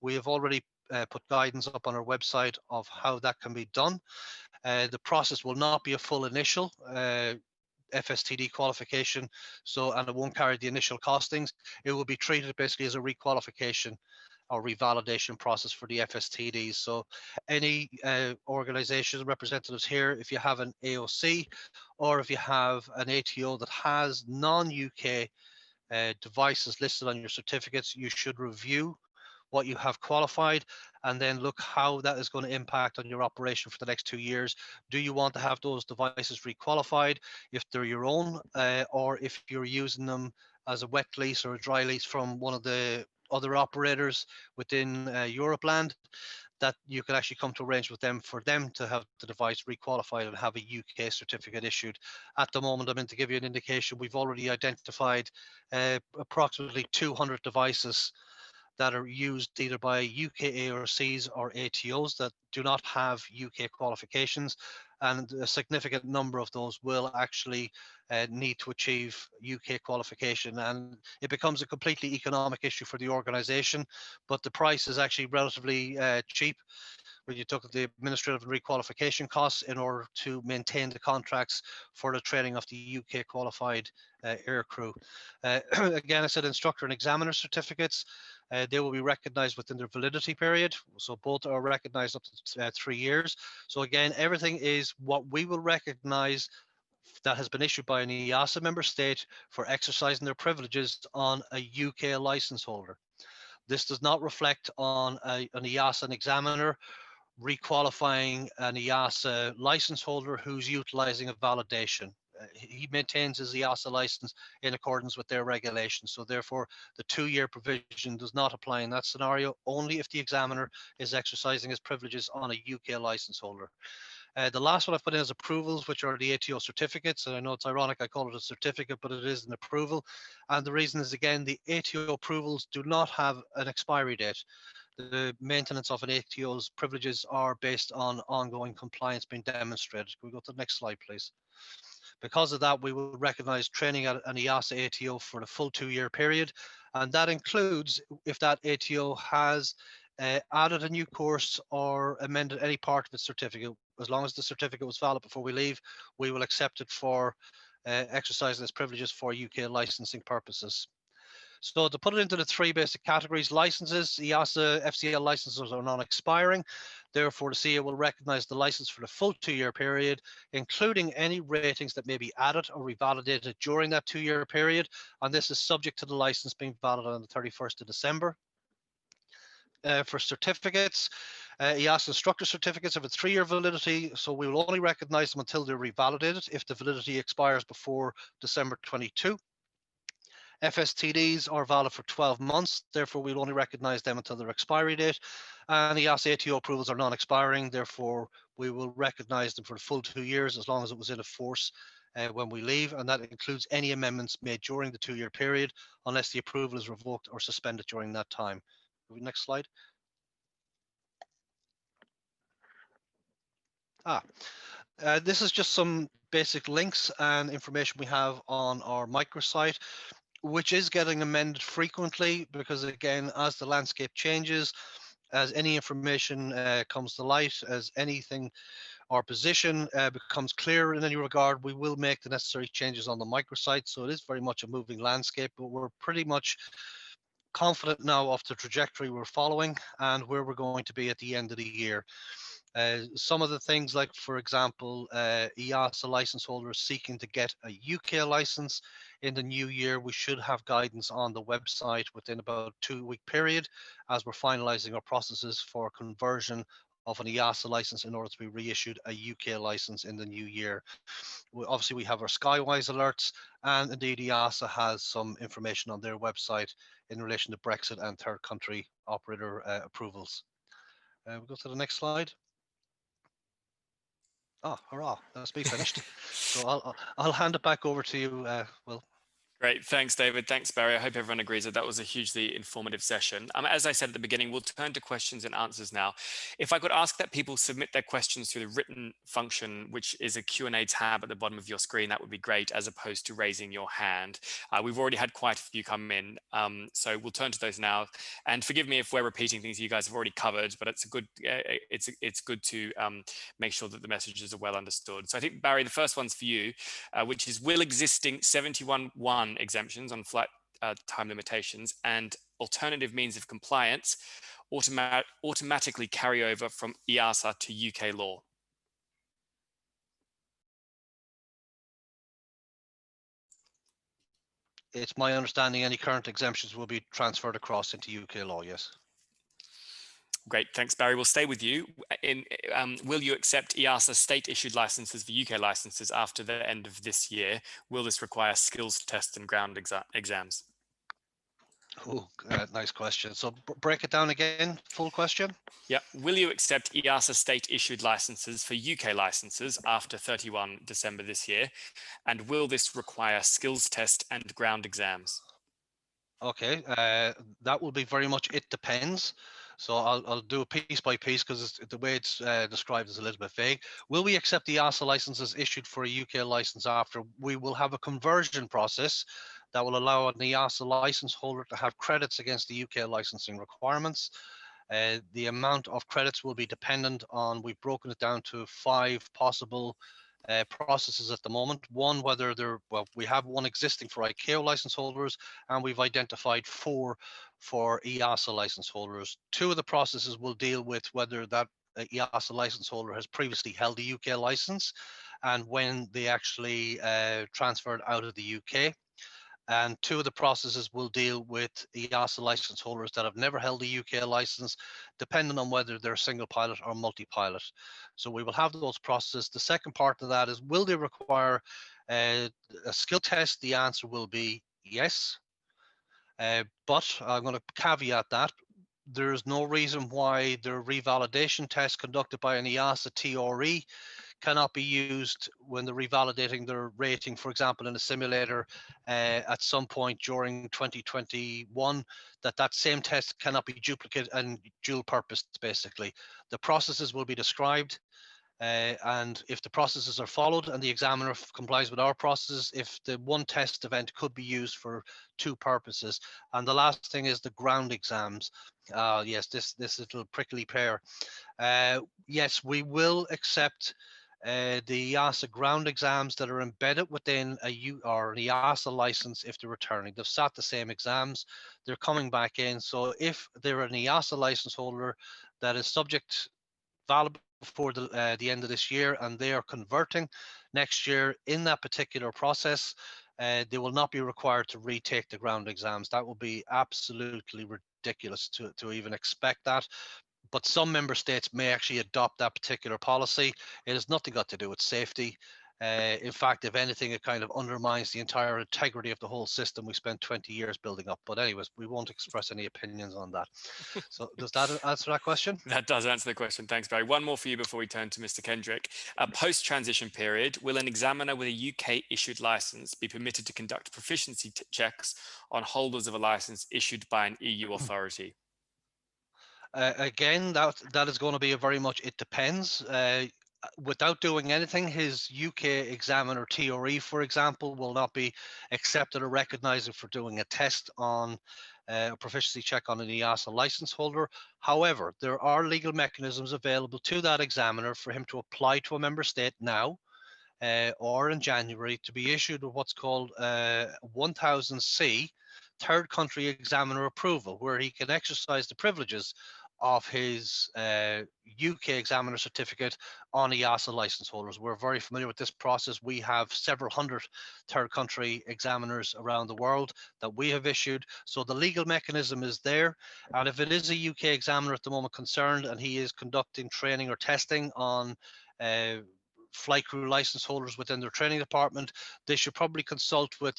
We have already put guidance up on our website of how that can be done. The process will not be a full initial FSTD qualification, and it won't carry the initial costings. It will be treated basically as a requalification or revalidation process for the FSTDs. So any organizations, representatives here, if you have an AOC or if you have an ATO that has non-UK devices listed on your certificates, you should review what you have qualified and then look how that is going to impact on your operation for the next 2 years. Do you want to have those devices requalified if they're your own, or if you're using them as a wet lease or a dry lease from one of the other operators within Europeland, that you could actually come to arrange with them for them to have the device requalified and have a UK certificate issued. At the moment, I mean, to give you an indication, we've already identified approximately 200 devices that are used either by UK AOCs or ATOs that do not have UK qualifications, and a significant number of those will actually need to achieve UK qualification, and it becomes a completely economic issue for the organization, but the price is actually relatively cheap when you took the administrative and requalification costs in order to maintain the contracts for the training of the UK qualified air crew. Again, I said instructor and examiner certificates. They will be recognized within their validity period. So both are recognized up to 3 years. So again, everything is what we will recognize that has been issued by an EASA member state for exercising their privileges on a UK license holder. This does not reflect on an EASA examiner requalifying an EASA license holder who's utilizing a validation. He maintains his EASA license in accordance with their regulations. So therefore, the 2-year provision does not apply in that scenario, only if the examiner is exercising his privileges on a UK license holder. The last one I've put in is approvals, which are the ATO certificates. And I know it's ironic I call it a certificate, but it is an approval. And the reason is, again, the ATO approvals do not have an expiry date. The maintenance of an ATO's privileges are based on ongoing compliance being demonstrated. Can we go to the next slide, please? Because of that, we will recognize training at an EASA ATO for the full 2-year period. And that includes if that ATO has added a new course or amended any part of its certificate. As long as the certificate was valid before we leave, we will accept it for exercising its privileges for UK licensing purposes. So to put it into the 3 basic categories: licenses, EASA FCL licenses are non-expiring. Therefore, the CAA will recognize the license for the full 2-year period, including any ratings that may be added or revalidated during that 2-year period. And this is subject to the license being valid on the 31st of December. For certificates, EASA instructor certificates have a 3-year validity, so we will only recognize them until they're revalidated if the validity expires before December 22. FSTDs are valid for 12 months, therefore we'll only recognize them until their expiry date. And the EASA ATO approvals are non-expiring, therefore we will recognize them for the full 2 years as long as it was in force when we leave, and that includes any amendments made during the 2-year period unless the approval is revoked or suspended during that time. Next slide. This is just some basic links and information we have on our microsite, which is getting amended frequently because, again, as the landscape changes, as any information comes to light, as anything, our position becomes clear in any regard, we will make the necessary changes on the microsite. So it is very much a moving landscape, but we're pretty much confident now of the trajectory we're following and where we're going to be at the end of the year. Some of the things, like, for example, EASA license holders seeking to get a UK license in the new year, we should have guidance on the website within about a 2-week period as we're finalizing our processes for conversion of an EASA license in order to be reissued a UK license in the new year. Obviously, we have our Skywise alerts, and indeed EASA has some information on their website in relation to Brexit and third country operator approvals. We'll go to the next slide. Oh, hurrah, that's me finished. So I'll hand it back over to you, Will. Great. Thanks, David. Thanks, Barry. I hope everyone agrees that that was a hugely informative session. As I said at the beginning, we'll turn to questions and answers now. If I could ask that people submit their questions through the written function, which is a Q&A tab at the bottom of your screen, that would be great, as opposed to raising your hand. We've already had quite a few come in, so we'll turn to those now. And forgive me if we're repeating things you guys have already covered, but it's good to make sure that the messages are well understood. So I think, Barry, the first one's for you, which is, will existing 71(1) exemptions on flight time limitations and alternative means of compliance automatically carry over from EASA to UK law? It's my understanding any current exemptions will be transferred across into UK law, yes. Great, thanks, Barry. We'll stay with you. Will you accept EASA state-issued licenses for UK licenses after the end of this year? Will this require skills tests and ground exams? Oh, nice question. So break it down again, full question. Yeah. Will you accept EASA state-issued licenses for UK licenses after 31 December this year? And will this require skills test and ground exams? Okay, that will be very much, it depends. So I'll do a piece by piece because the way it's described is a little bit vague. Will we accept the EASA licenses issued for a UK license after? We will have a conversion process that will allow an EASA license holder to have credits against the UK licensing requirements. The amount of credits will be dependent on, we've broken it down to 5 possible processes at the moment. One, whether we have one existing for ICAO license holders, and we've identified 4 for EASA license holders. 2 of the processes will deal with whether that EASA license holder has previously held a UK license and when they actually transferred out of the UK. And 2 of the processes will deal with EASA license holders that have never held a UK license, depending on whether they're single pilot or multi-pilot. So we will have those processes. The second part of that is, will they require a skill test? The answer will be yes. But I'm going to caveat that. There's no reason why the revalidation test conducted by an EASA TRE cannot be used when they're revalidating their rating, for example, in a simulator at some point during 2021, that same test cannot be duplicated and dual purposed, basically. The processes will be described, and if the processes are followed and the examiner complies with our processes, if the one test event could be used for 2 purposes. And the last thing is the ground exams. Yes, this little prickly pear. Yes, we will accept the EASA ground exams that are embedded within an EASA license if they're returning. They've sat the same exams, they're coming back in. So if they're an EASA license holder that is valid before the end of this year and they are converting next year in that particular process, they will not be required to retake the ground exams. That will be absolutely ridiculous to even expect that. But some member states may actually adopt that particular policy. It has nothing got to do with safety. In fact, if anything, it kind of undermines the entire integrity of the whole system we spent 20 years building up. But anyways, we won't express any opinions on that. So does that answer that question? That does answer the question. Thanks, Barry. One more for you before we turn to Mr. Kendrick. Post-transition period, will an examiner with a UK issued license be permitted to conduct proficiency checks on holders of a license issued by an EU authority? Again, that is going to be a very much, it depends. Without doing anything, his UK examiner TRE, for example, will not be accepted or recognized for doing a test on a proficiency check on an EASA license holder. However, there are legal mechanisms available to that examiner for him to apply to a member state now or in January to be issued with what's called 1000C, third country examiner approval, where he can exercise the privileges of his UK examiner certificate on EASA license holders. We're very familiar with this process. We have several hundred third country examiners around the world that we have issued. So the legal mechanism is there. And if it is a UK examiner at the moment concerned and he is conducting training or testing on flight crew license holders within their training department, they should probably consult with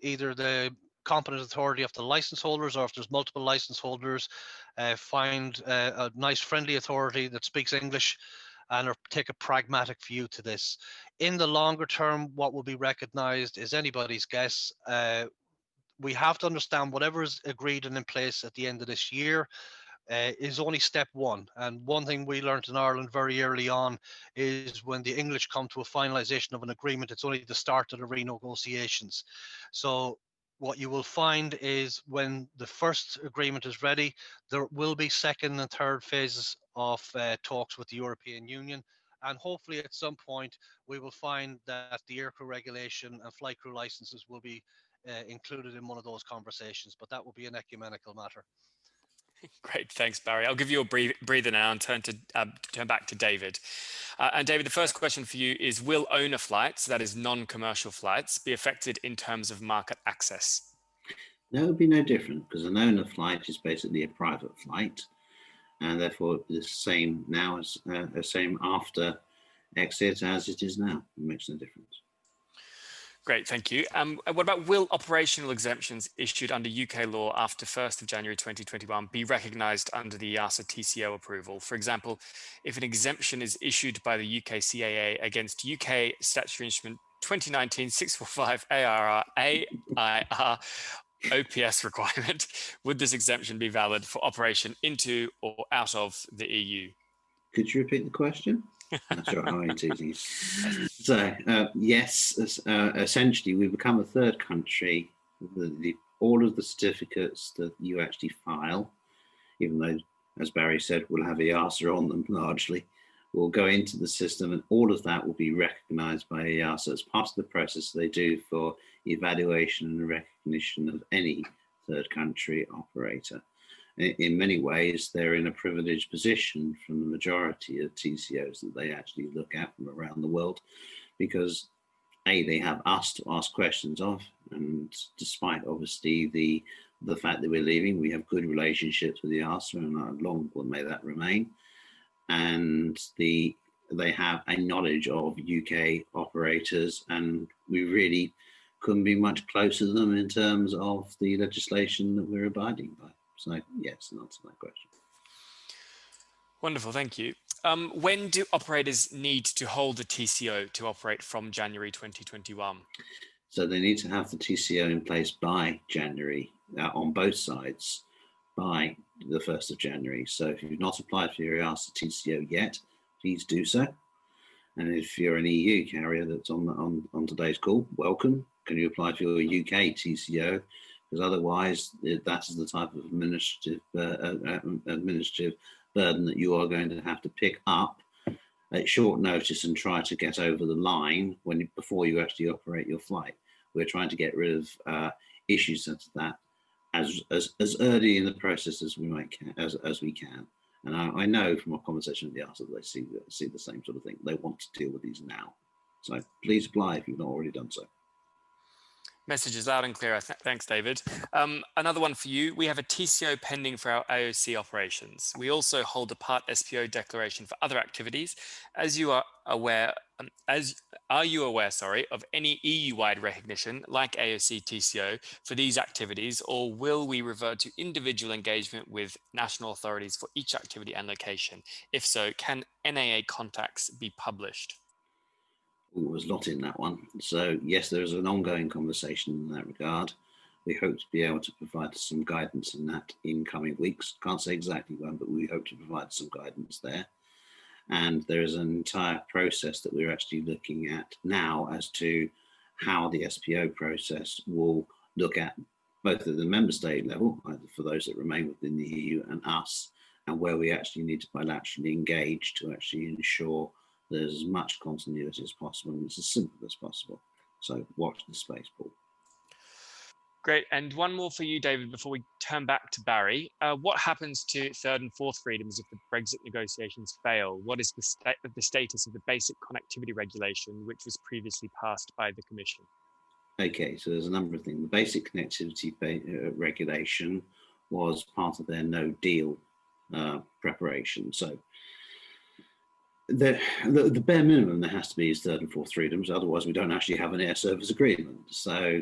either the competent authority of the license holders, or if there's multiple license holders, find a nice friendly authority that speaks English and take a pragmatic view to this. In the longer term, what will be recognized is anybody's guess. We have to understand whatever is agreed and in place at the end of this year is only step one. And one thing we learned in Ireland very early on is when the English come to a finalization of an agreement, it's only the start of the renegotiations. So what you will find is when the first agreement is ready, there will be second and third phases of talks with the European Union. And hopefully at some point, we will find that the aircrew regulation and flight crew licenses will be included in one of those conversations, but that will be an ecumenical matter. Great, thanks, Barry. I'll give you a breather now and turn back to David. And David, the first question for you is, will owner flights, that is non-commercial flights, be affected in terms of market access? No, it would be no different, because an owner flight is basically a private flight, and therefore the same now as same after exit as it is now. It makes no difference. Great, thank you. What about, will operational exemptions issued under UK law after 1st of January 2021 be recognised under the EASA TCO approval? For example, if an exemption is issued by the UK CAA against UK Statutory Instrument 2019-645 AIR OPS requirement, would this exemption be valid for operation into or out of the EU? Could you repeat the question? That's right, I'm teasing you. So, yes, essentially we become a third country. All of the certificates that you actually file, even though, as Barry said, we'll have EASA on them largely, will go into the system, and all of that will be recognised by EASA as part of the process they do for evaluation and recognition of any third country operator. In many ways, they're in a privileged position from the majority of TCOs that they actually look at from around the world, because they have us to ask questions of, and despite obviously the fact that we're leaving, we have good relationships with the EASA, and long may that remain. And they have a knowledge of UK operators, and we really couldn't be much closer to them in terms of the legislation that we're abiding by. So yes, an answer to that question. Wonderful, thank you. When do operators need to hold the TCO to operate from January 2021? So they need to have the TCO in place by January, on both sides, by the 1st of January. So if you've not applied for your EASA TCO yet, please do so. And if you're an EU carrier that's on today's call, welcome. Can you apply for your UK TCO? Because otherwise, that is the type of administrative burden that you are going to have to pick up at short notice and try to get over the line before you actually operate your flight. We're trying to get rid of issues such as that as early in the process as we can. And I know from our conversation with the EASA that they see the same sort of thing. They want to deal with these now. So please apply if you've not already done so. Message is loud and clear. Thanks, David. Another one for you. We have a TCO pending for our AOC operations. We also hold a part SPO declaration for other activities. Are you aware, of any EU-wide recognition like AOC TCO for these activities, or will we revert to individual engagement with national authorities for each activity and location? If so, can NAA contacts be published? Was not in that one. So yes, there is an ongoing conversation in that regard. We hope to be able to provide some guidance in that in coming weeks. Can't say exactly when, but we hope to provide some guidance there. And there is an entire process that we're actually looking at now as to how the SPO process will look at both at the member state level, either for those that remain within the EU and us, and where we actually need to bilaterally engage to actually ensure there's as much continuity as possible and it's as simple as possible. So watch the space, Paul. Great. And one more for you, David, before we turn back to Barry. What happens to third and fourth freedoms if the Brexit negotiations fail? What is the status of the basic connectivity regulation, which was previously passed by the Commission? Okay, so there's a number of things. The basic connectivity regulation was part of their no deal preparation. So the bare minimum there has to be is third and fourth freedoms, otherwise we don't actually have an air service agreement. So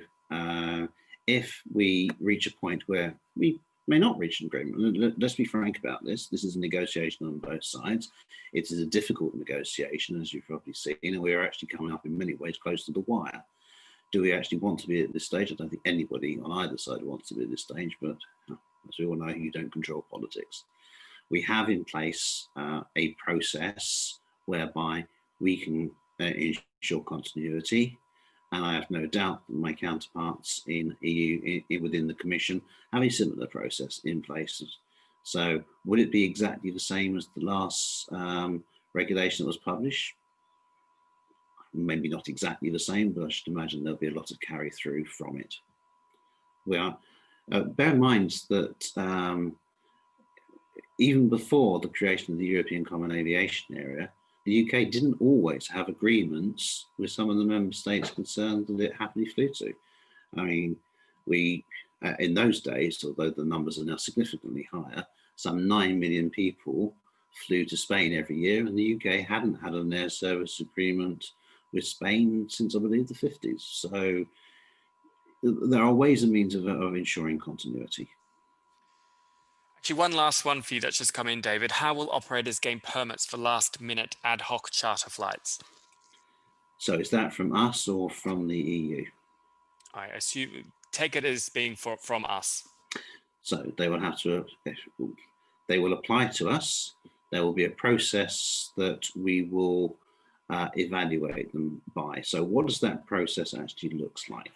if we reach a point where we may not reach an agreement. Let's be frank about this. This is a negotiation on both sides. It is a difficult negotiation, as you've probably seen, and we are actually coming up in many ways close to the wire. Do we actually want to be at this stage? I don't think anybody on either side wants to be at this stage, but as we all know, you don't control politics. We have in place a process whereby we can ensure continuity, and I have no doubt that my counterparts in EU within the Commission have a similar process in place. So would it be exactly the same as the last regulation that was published? Maybe not exactly the same, but I should imagine there'll be a lot of carry through from it. We are, bear in mind that even before the creation of the European Common Aviation Area, the UK didn't always have agreements with some of the member states concerned that it happily flew to. I mean, we, in those days, although the numbers are now significantly higher, some 9 million people flew to Spain every year, and the UK hadn't had an air service agreement with Spain since, I believe, the 50s. So there are ways and means of ensuring continuity. Actually, one last one for you that's just come in, David. How will operators gain permits for last-minute ad hoc charter flights? So is that from us or from the EU? I assume, take it as being from us. So they will have to, they will apply to us. There will be a process that we will evaluate them by. So what does that process actually looks like?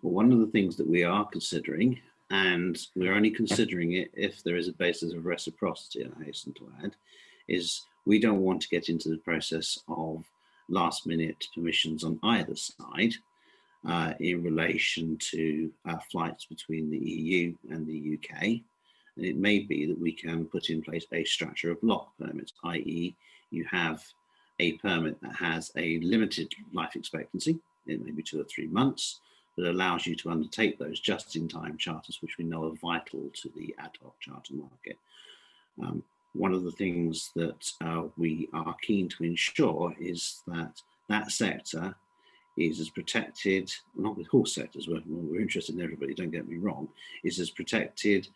Well, one of the things that we are considering, and we're only considering it if there is a basis of reciprocity, I hasten to add, is we don't want to get into the process of last minute permissions on either side in relation to flights between the EU and the UK. And it may be that we can put in place a structure of block permits, i.e. you have a permit that has a limited life expectancy, it may be 2 or 3 months, that allows you to undertake those just-in-time charters, which we know are vital to the ad hoc charter market. One of the things that we are keen to ensure is that that sector is as protected, not with all sectors, we're interested in everybody, don't get me wrong, is as protected,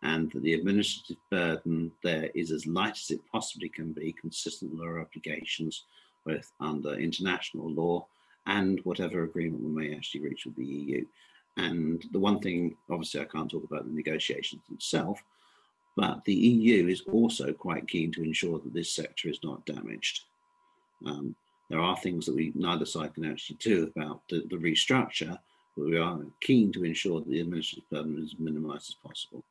and that the administrative burden there is as light as it possibly can be, consistent with our obligations, both under international law and whatever agreement we may actually reach with the EU. And the one thing, obviously I can't talk about the negotiations themselves, but the EU is also quite keen to ensure that this sector is not damaged. There are things that neither side can actually do about the restructure, but we are keen to ensure that the administrative burden is minimized as possible.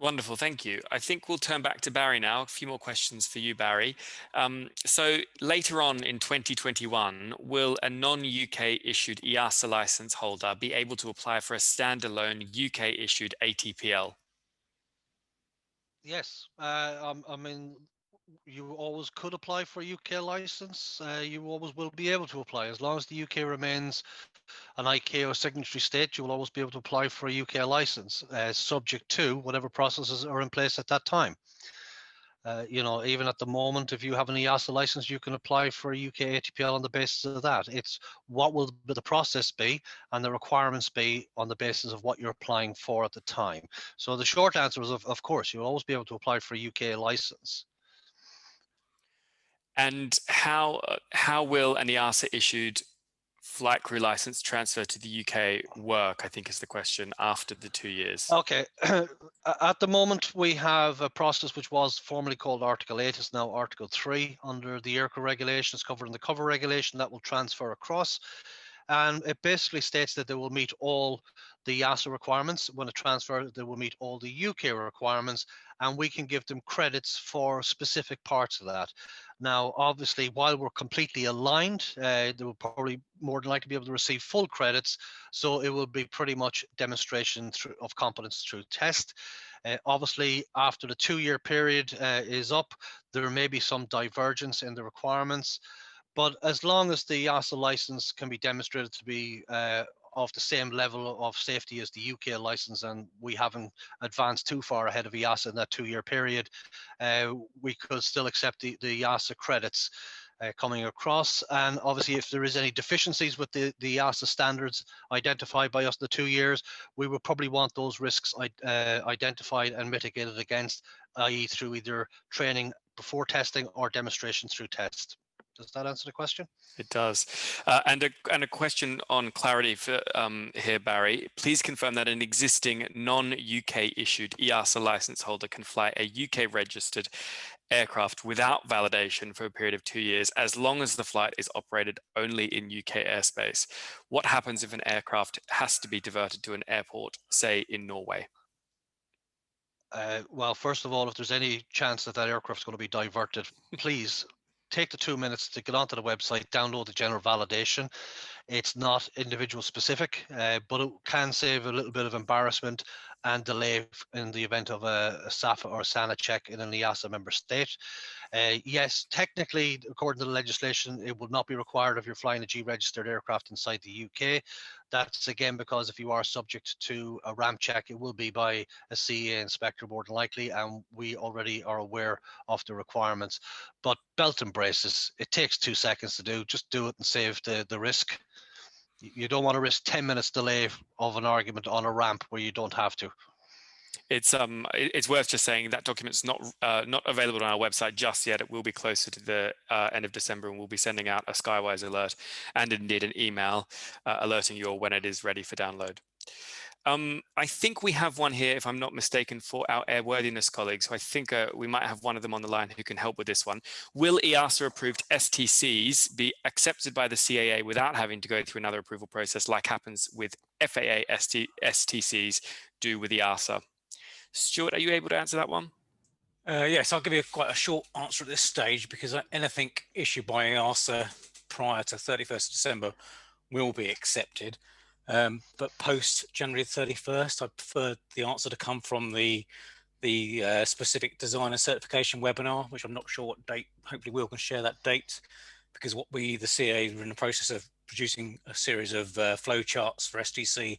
Wonderful, thank you. I think we'll turn back to Barry now. A few more questions for you, Barry. So later on in 2021, will a non-UK issued EASA license holder be able to apply for a standalone UK issued ATPL? Yes, I mean, you always could apply for a UK license. You always will be able to apply as long as the UK remains an ICAO signatory state. You will always be able to apply for a UK license, subject to whatever processes are in place at that time. You know, even at the moment, if you have an EASA license, you can apply for a UK ATPL on the basis of that. It's what will the process be and the requirements be on the basis of what you're applying for at the time. So the short answer is, of course, you'll always be able to apply for a UK license. And how will an EASA issued flight crew license transfer to the UK work, I think is the question, after the 2 years? Okay. At the moment, we have a process which was formerly called Article 8. It's now Article 3 under the ERCA regulations covered in the cover regulation that will transfer across. And it basically states that they will meet all the EASA requirements. When it transfers, they will meet all the UK requirements, and we can give them credits for specific parts of that. Now, obviously, while we're completely aligned, they will probably more than likely be able to receive full credits. So it will be pretty much demonstration of competence through test. Obviously, after the 2-year period is up, there may be some divergence in the requirements. But as long as the EASA license can be demonstrated to be of the same level of safety as the UK license, and we haven't advanced too far ahead of EASA in that 2-year period, we could still accept the EASA credits. coming across. And obviously, if there is any deficiencies with the EASA standards identified by us in the 2 years, we will probably want those risks identified and mitigated against, i.e. through either training before testing or demonstration through test. Does that answer the question? It does. And a question on clarity for, here, Barry. Please confirm that an existing non-UK issued EASA license holder can fly a UK registered aircraft without validation for a period of 2 years, as long as the flight is operated only in UK airspace. What happens if an aircraft has to be diverted to an airport, say in Norway? Well, first of all, if there's any chance that that aircraft is going to be diverted, please take the 2 minutes to get onto the website, download the general validation. It's not individual specific, but it can save a little bit of embarrassment and delay in the event of a SAFA or SANA check in an EASA member state. Yes, technically, according to the legislation, it will not be required if you're flying a G-registered aircraft inside the UK. That's again because if you are subject to a ramp check, it will be by a CAA inspector more than likely, and we already are aware of the requirements. But belt and braces, it takes 2 seconds to do. Just do it and save the risk. You don't want to risk 10 minutes delay of an argument on a ramp where you don't have to. It's worth just saying that document's not available on our website just yet. It will be closer to the end of December, and we'll be sending out a Skywise alert and indeed an email alerting you all when it is ready for download. I think we have one here, if I'm not mistaken, for our airworthiness colleagues. So I think we might have one of them on the line who can help with this one. Will EASA approved STCs be accepted by the CAA without having to go through another approval process like happens with FAA STCs do with EASA? Stuart, are you able to answer that one? Yes, I'll give you quite a short answer at this stage, because anything issued by EASA prior to 31st of December will be accepted. But post January 31st, I prefer the answer to come from the specific design and certification webinar, which I'm not sure what date. Hopefully Will can share that date, because what the CAA are in the process of producing a series of flow charts for STC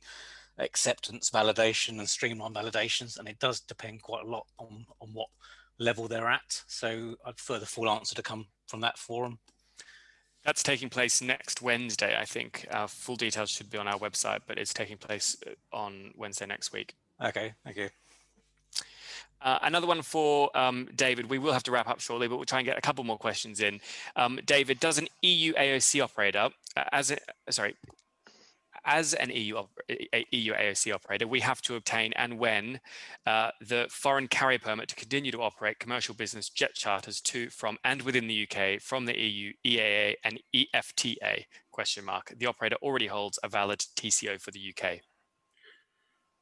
acceptance, validation, and streamline validations, and it does depend quite a lot on what level they're at. So I'd prefer the full answer to come from that forum. That's taking place next Wednesday, I think. Full details should be on our website, but it's taking place on Wednesday next week. Okay, thank you. Another one for David. We will have to wrap up shortly, but we'll try and get a couple more questions in. David, does an EU AOC operator, as an EU AOC operator, we have to obtain, and when, the foreign carrier permit to continue to operate commercial business jet charters to, from, and within the UK from the EU, EAA, and EFTA, ? The operator already holds a valid TCO for the UK.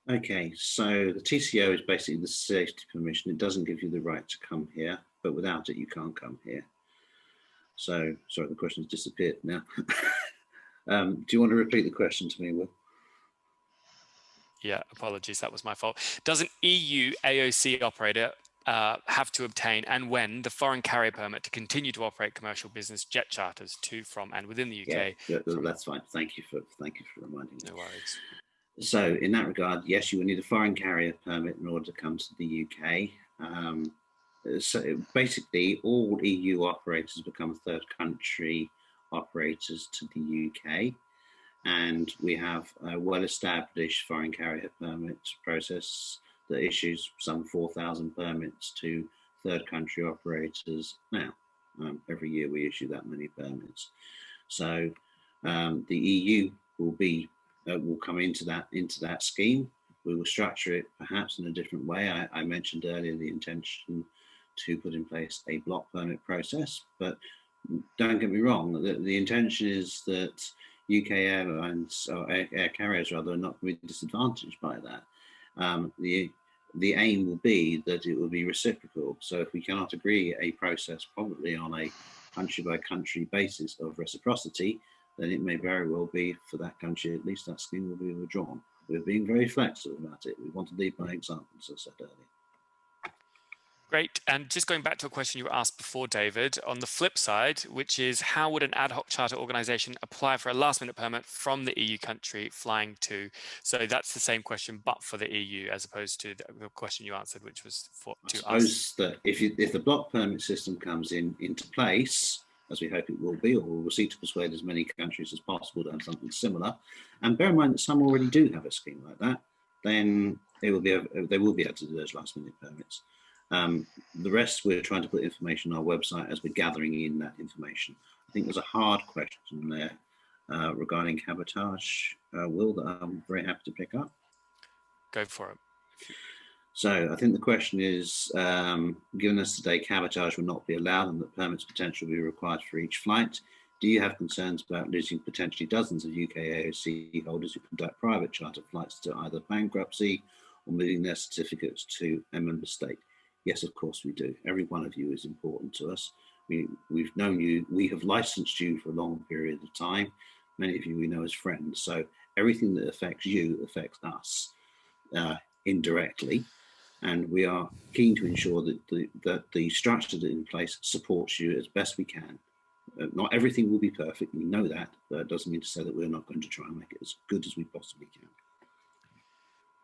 Okay, so the TCO is basically the safety permission. It doesn't give you the right to come here, but without it, you can't come here. So, sorry, the question's disappeared now. Do you want to repeat the question to me, Will? Yeah, apologies, that was my fault. Does an EU AOC operator have to obtain, and when, the foreign carrier permit to continue to operate commercial business jet charters to, from, and within the UK? Yeah, that's fine. Thank you for reminding me. No worries. So in that regard, yes, you will need a foreign carrier permit in order to come to the UK. So basically, all EU operators become third country operators to the UK, and we have a well-established foreign carrier permit process that issues some 4,000 permits to third country operators now. Every year we issue that many permits. So the EU will come into that scheme. We will structure it perhaps in a different way. I mentioned earlier the intention to put in place a block permit process, but don't get me wrong, the intention is that UK airlines, or air carriers rather, are not really disadvantaged by that. The aim will be that it will be reciprocal. So if we cannot agree a process probably on a country by country basis of reciprocity, then it may very well be for that country, at least that scheme will be withdrawn. We're being very flexible about it. We want to lead by example, as I said earlier. Great. And just going back to a question you were asked before, David, on the flip side, which is how would an ad hoc charter organization apply for a last minute permit from the EU country flying to? So that's the same question, but for the EU, as opposed to the question you answered, which was to us. I suppose that if the block permit system comes into place, as we hope it will be, or we'll seek to persuade as many countries as possible to have something similar. And bear in mind that some already do have a scheme like that. Then they will be able to do those last-minute permits. The rest, we're trying to put information on our website as we're gathering in that information. I think there's a hard question there regarding cabotage, Will, that I'm very happy to pick up. Go for it. So I think the question is, given us today cabotage will not be allowed and that permits potentially will be required for each flight, do you have concerns about losing potentially dozens of UK AOC holders who conduct private charter flights to either bankruptcy or moving their certificates to a member state? Yes, of course we do. Every one of you is important to us. We've known you, we have licensed you for a long period of time. Many of you we know as friends. So everything that affects you affects us indirectly. And we are keen to ensure that the structure that is in place supports you as best we can. Not everything will be perfect, we know that, but it doesn't mean to say that we're not going to try and make it as good as we possibly can.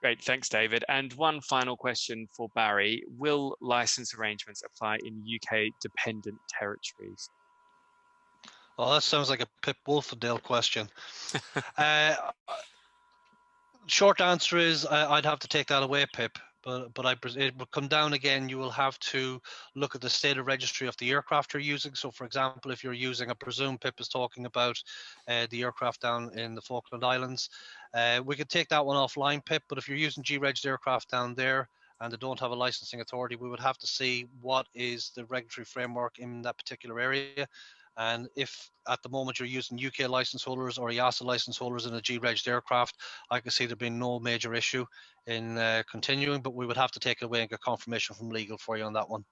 Great, thanks, David. And one final question for Barry. Will license arrangements apply in UK dependent territories? Well, that sounds like a Pip Wolfendale question. Short answer is I'd have to take that away, Pip. But it will come down again. You will have to look at the state of registry of the aircraft you're using. So, for example, if you're using, I presume Pip is talking about the aircraft down in the Falkland Islands, we could take that one offline, Pip. But if you're using G-regged aircraft down there and they don't have a licensing authority, we would have to see what is the regulatory framework in that particular area. And if at the moment you're using UK license holders or EASA license holders in a G-regged aircraft, I can see there being no major issue in continuing, but we would have to take it away and get confirmation from legal for you on that one.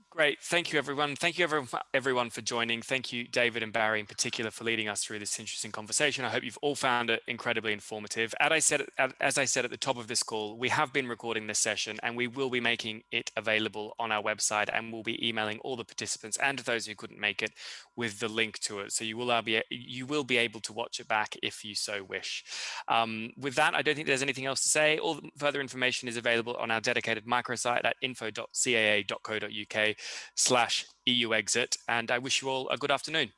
Great. Thank you, everyone. Thank you, everyone, for joining. Thank you, David and Barry in particular, for leading us through this interesting conversation. I hope you've all found it incredibly informative. As I said at the top of this call, we have been recording this session and we will be making it available on our website, and we'll be emailing all the participants and those who couldn't make it with the link to it. So you will be able to watch it back if you so wish. With that, I don't think there's anything else to say. All the further information is available on our dedicated microsite at info.caa.co.uk/EU Exit, and I wish you all a good afternoon.